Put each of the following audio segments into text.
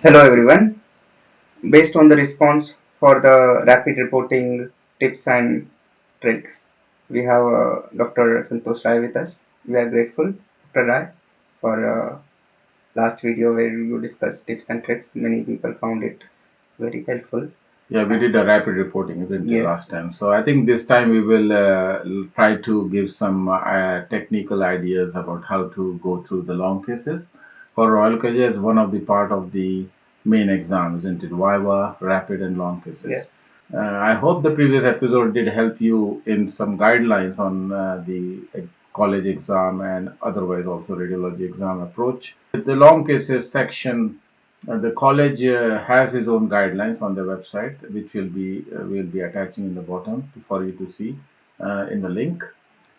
Hello everyone. Based on the response for the rapid reporting tips and tricks, we have Dr. Santosh Rai with us. We are grateful, Dr. Rai, for last video where you discussed tips and tricks. Many people found it very helpful. Yeah, we did a rapid reporting, isn't it, Yes, last time? So I think this time we will try to give some technical ideas about how to go through the long cases. For Royal College as one of the part of the main exam, isn't it? Viva, rapid and long cases. yes. I hope the previous episode did help you in some guidelines on the college exam and otherwise also radiology exam approach. With the long cases section, the college has its own guidelines on their website, which will be attaching in the bottom for you to see in the link.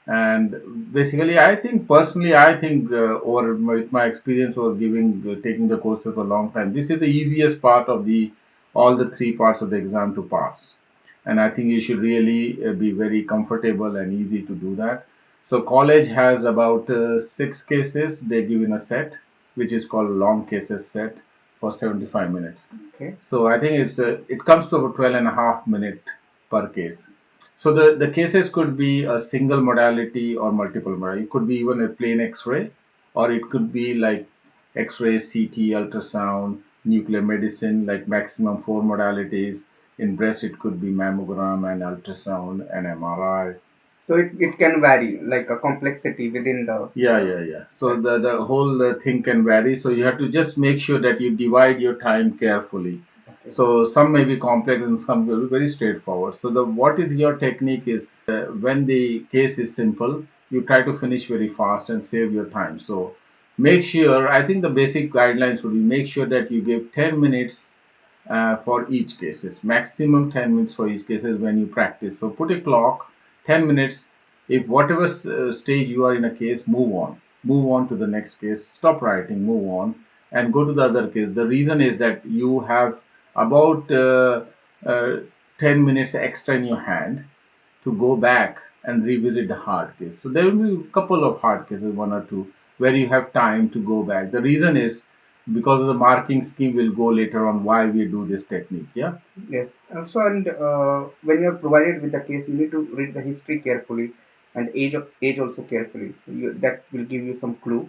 And basically, I think personally, I think over with my experience over giving taking the courses for a long time, this is the easiest part of the all the three parts of the exam to pass. And I think you should really be very comfortable and easy to do that. So college has about six cases they give in a set, which is called long cases set for 75 minutes. Okay. So I think it comes to about 12.5 minutes per case. So the cases could be a single modality or multiple modality. It could be even a plain X-ray, or it could be like X-ray, CT, ultrasound, nuclear medicine, like maximum four modalities. In breast, it could be mammogram and ultrasound and MRI. So it can vary, like a complexity within the Yeah. So set. the whole thing can vary. So you have to just make sure that you divide your time carefully. Okay. So some may be complex and some will be very straightforward. So the what is your technique is when the case is simple, you try to finish very fast and save your time. So make sure. I think the basic guidelines would be make sure that you give 10 minutes for each cases, maximum 10 minutes for each cases when you practice. So put a clock, 10 minutes. If whatever stage you are in a case, move on to the next case, stop writing, move on, and go to the other case. The reason is that you have about uh, 10 minutes extra in your hand to go back and revisit the hard case. So there will be a couple of hard cases, one or two, where you have time to go back. The reason is because of the marking scheme will go later on why we do this technique. Yeah. Yes. Also, and when you are provided with the case, you need to read the history carefully and age also carefully. That will give you some clue.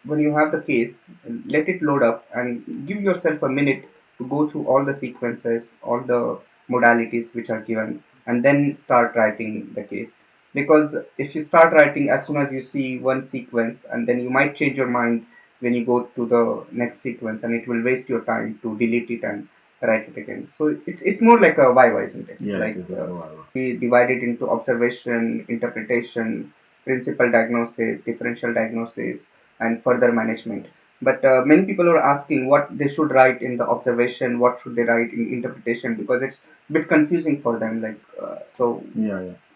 When you have the case, let it load up and give yourself a minute to go through all the sequences, all the modalities which are given, and then start writing the case. Because if you start writing as soon as you see one sequence, and then you might change your mind when you go to the next sequence, and it will waste your time to delete it and write it again. So it's more like a viva, isn't it? Yeah, it Like is like a while. we divide it into observation, interpretation, principal diagnosis, differential diagnosis, and further management. But many people are asking what they should write in the observation, what should they write in interpretation, because it's a bit confusing for them. Like so,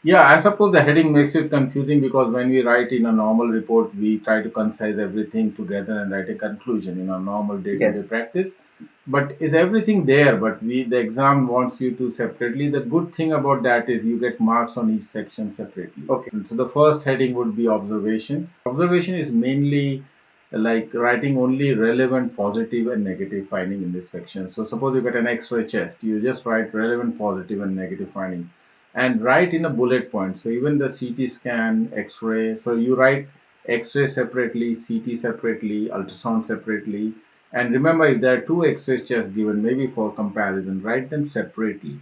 Yeah, I suppose the heading makes it confusing because when we write in a normal report, we try to concise everything together and write a conclusion in a normal day-to-day yes, practice. But is everything there? But the exam wants you to separately. The good thing about that is you get marks on each section separately. okay, And so the first heading would be observation. Observation is mainly like writing only relevant positive and negative finding in this section. So suppose you get an X-ray chest, you just write relevant positive and negative finding and write in a bullet point. So even the CT scan, X-ray. So you write X-ray separately, CT separately, ultrasound separately. And remember, if there are two X-ray chests given, maybe for comparison, write them separately.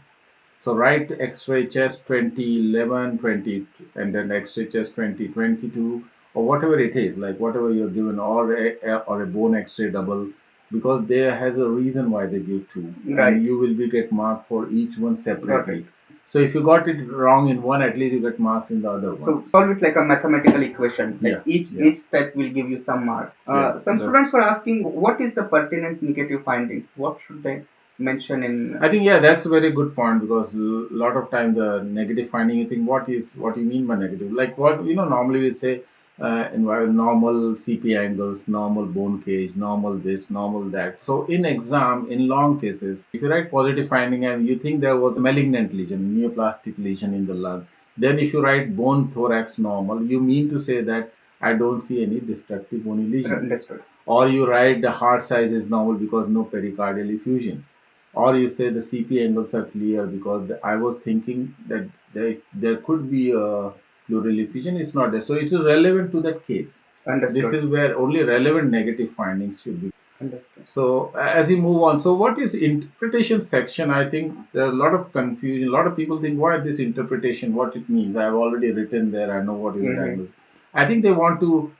So write X-ray chest 2011, 20, and then X-ray chest 2022, or whatever it is, like whatever you're given, or a bone X-ray double, because there has a reason why they give two, and right, you will be get marked for each one got it. separately. So if you got it wrong in one, at least you get marks in the other one. So solve it like a mathematical equation. Like Yeah, each yeah, each step will give you some mark. yeah. Some students were asking, what is the pertinent negative findings? What should they mention in? I think yeah, that's a very good point because a lot of time the negative finding you think what you mean by negative, like what normally we say normal CP angles, normal bone cage, normal this, normal that. So in exam, in long cases, if you write positive finding and you think there was a malignant lesion, neoplastic lesion in the lung, then if you write bone thorax normal, you mean to say that I don't see any destructive bony lesion. Understood. Or you write the heart size is normal because no pericardial effusion, or you say the CP angles are clear because I was thinking that there could be a pleural effusion. It's not there, so it's relevant to that case. This Understood. is where only relevant negative findings should be. Understood. So as we move on, so what is interpretation section? I think there are a lot of confusion. A lot of people think, what is this interpretation? What it means? I've already written there. I know what is the Mm-hmm. diagnosis. I think they want to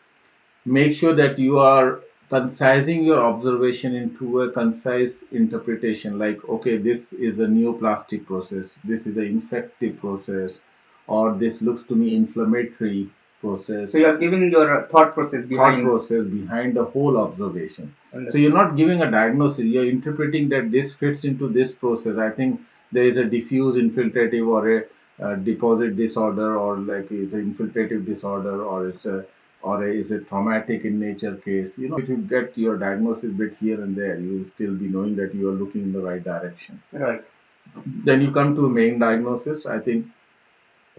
make sure that you are concising your observation into a concise interpretation, like, okay, this is a neoplastic process, this is an infective process, or this looks to me inflammatory So process, you are giving your thought process thought behind. process behind the whole observation. So you're Understood. not giving a diagnosis, you're interpreting that this fits into this process. I think there is a diffuse infiltrative or a deposit disorder, or like it's an infiltrative disorder, or is a traumatic in nature case. If you get your diagnosis bit here and there, you will still be knowing that you are looking in the right direction. Right. Then you come to a main diagnosis. I think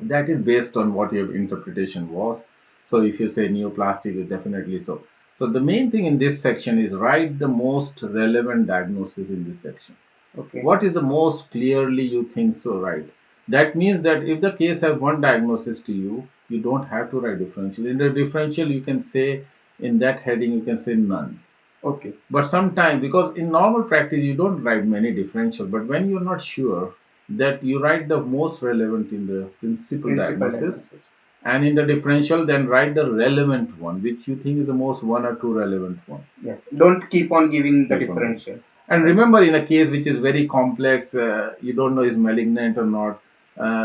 that is based on what your interpretation was. So if you say neoplastic, it definitely so. So the main thing in this section is write the most relevant diagnosis in this section. Okay. What is the most clearly you think so right? That means that if the case has one diagnosis to you, you don't have to write differential. In the differential, you can say in that heading, you can say none. Okay. But sometimes, because in normal practice, you don't write many differential, but when you're not sure, that you write the most relevant in the principal Principal diagnosis, diagnosis. and in the differential, then write the relevant one, which you think is the most one or two relevant one. Yes. Don't keep on giving the Keep on going. differentials. And Right. remember, in a case which is very complex, you don't know is malignant or not,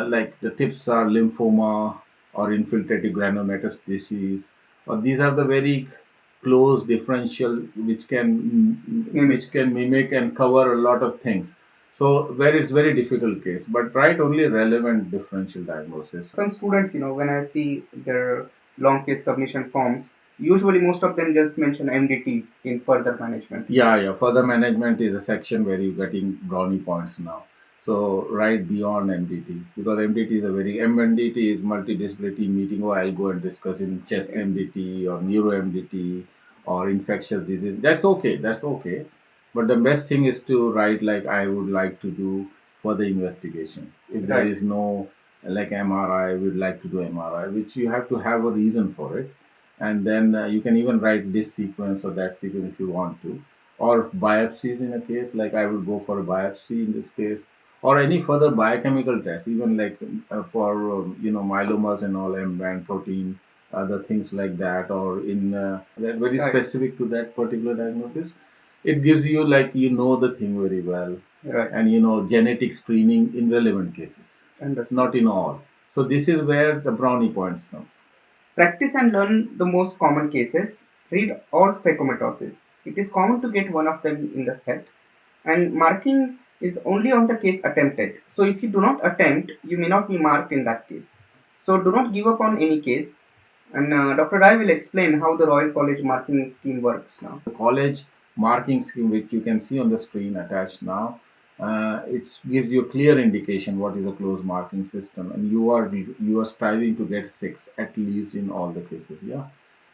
like the tips are lymphoma or infiltrative granulomatous disease, or these are the very close differential Mimic. which can mimic and cover a lot of things. So where it's very difficult case, but write only relevant differential diagnosis. Some students, when I see their long case submission forms, usually most of them just mention MDT in further management. Yeah, yeah. Further management is a section where you're getting brownie points now. So right beyond MDT, because MDT is a very MDT is multidisciplinary meeting. Oh, I'll go and discuss in chest Okay. MDT or neuro MDT or infectious disease. That's okay. That's okay. But the best thing is to write like I would like to do further investigation. If there Right. is no like MRI, would like to do MRI, which you have to have a reason for it, and then you can even write this sequence or that sequence if you want to, or biopsies in a case like I would go for a biopsy in this case, or any further biochemical test, even like for myelomas and all, M band protein, other things like that, or in that very Right. specific to that particular diagnosis. It gives you like the thing very well, Right. and genetic screening in relevant cases, Understood. not in all. So this is where the brownie points come. Practice and learn the most common cases. Read all phacomatoses. It is common to get one of them in the set, and marking is only on the case attempted. So if you do not attempt, you may not be marked in that case. So do not give up on any case. And Dr. Rai will explain how the Royal College marking scheme works now. The college marking scheme, which you can see on the screen attached now, it gives you a clear indication what is a close marking system, and you are striving to get 6 at least in all the cases. Yeah.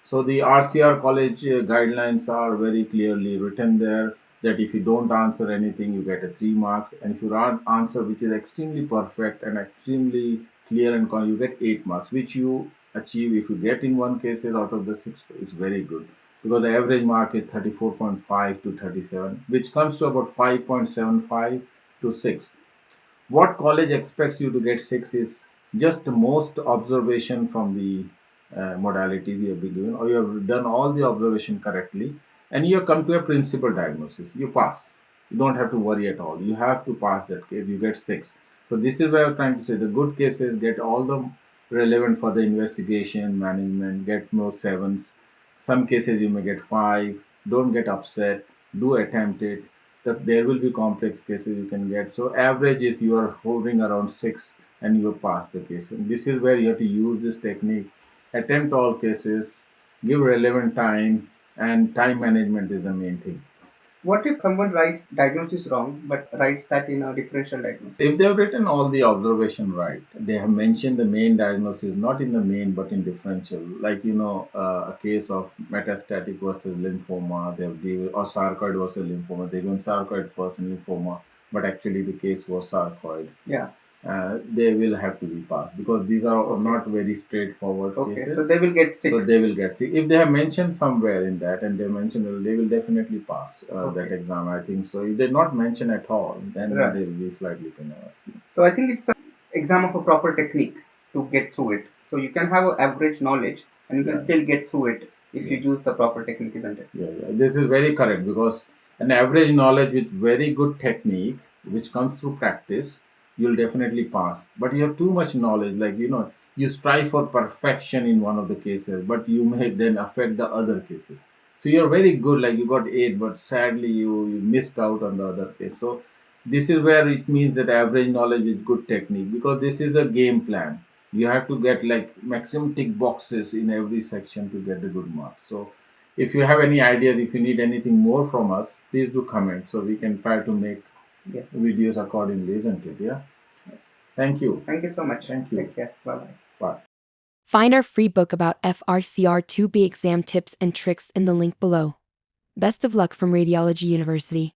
So the RCR college guidelines are very clearly written there, that if you don't answer anything, you get a 3 marks, and if you answer which is extremely perfect and extremely clear and you get 8 marks, which you achieve if you get in one cases out of the 6. It's very good, because the average mark is 34.5 to 37, which comes to about 5.75 to 6. What college expects you to get 6 is just the most observation from the modalities you have been given, or you have done all the observation correctly, and you have come to a principal diagnosis. You pass. You don't have to worry at all. You have to pass that case. You get 6. So this is where I'm trying to say the good cases get all the relevant for the investigation, management, get more sevens. Some cases you may get 5. Don't get upset. Do attempt it. There will be complex cases you can get. So average is you are hovering around 6 and you pass the case. And this is where you have to use this technique. Attempt all cases, give relevant time, and time management is the main thing. What if someone writes diagnosis wrong, but writes that in a differential diagnosis? If they have written all the observation right, they have mentioned the main diagnosis not in the main but in differential. Like a case of metastatic versus lymphoma, they have given or sarcoid versus lymphoma. They given sarcoid first and lymphoma, but actually the case was sarcoid. Yeah. They will have to be passed because these are Okay. not very straightforward Okay. So cases. they will get So six. they will get see if they have mentioned somewhere in that, and they mentioned they will definitely pass that Okay. exam. I think so. If they not mention at all, then Right. they will be slightly penalized. So I think it's an exam of a proper technique to get through it. So you can have an average knowledge and you can Yeah, still get through it if you yeah, use the proper technique, isn't it? yeah, yeah. This is very correct because an average knowledge with very good technique, which comes through practice, you'll definitely pass. But you have too much knowledge, like you strive for perfection in one of the cases, but you may then affect the other cases. So you're very good, like you got eight, but sadly you missed out on the other case. So this is where it means that average knowledge with good technique, because this is a game plan. You have to get like maximum tick boxes in every section to get the good marks. So if you have any ideas, if you need anything more from us, please do comment so we can try to make Yes. videos accordingly, isn't it? Yeah. Yes. Thank you. Thank you so much. Thank you. Take care. Bye bye. Bye. Find our free book about FRCR 2B exam tips and tricks in the link below. Best of luck from Radiology University.